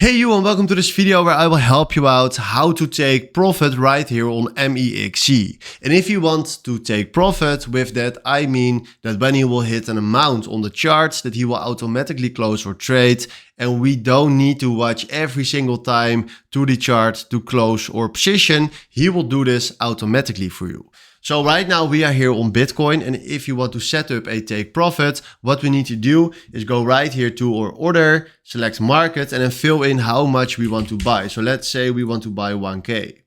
Hey you, and welcome to this video where I will help you out how to take profit right here on MEXC. And if you want to take profit, with that I mean that when he will hit an amount on the charts that he will automatically close or trade, and we don't need to watch every single time to the chart to close or position. He will do this automatically for you. So right now we are here on Bitcoin, and if you want to set up a take profit, what we need to do is go right here to our order, select market, and then fill in how much we want to buy. So let's say we want to buy 1K.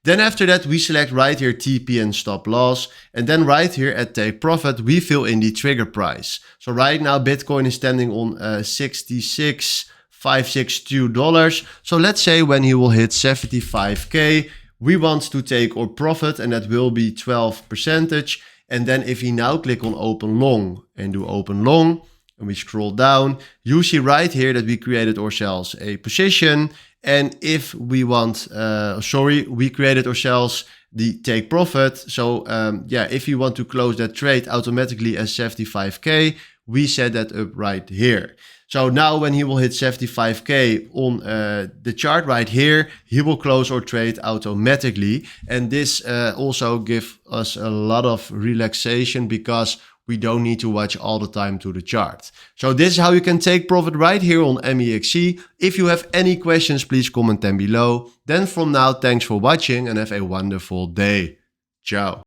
Then after that, we select right here TP and stop loss. And then right here at take profit, we fill in the trigger price. So right now Bitcoin is standing on $66,562. So let's say when he will hit 75K, we want to take our profit, and that will be 12%. And then if we now click on open long and do open long, and we scroll down, you see right here that we created ourselves a position. And if we want, we created ourselves the take profit. So if you want to close that trade automatically as 75K, we set that up right here. So now when he will hit 75K on the chart right here, he will close our trade automatically. And this also gives us a lot of relaxation because we don't need to watch all the time to the chart. So this is how you can take profit right here on MEXC. If you have any questions, please comment them below. Then from now, thanks for watching and have a wonderful day. Ciao.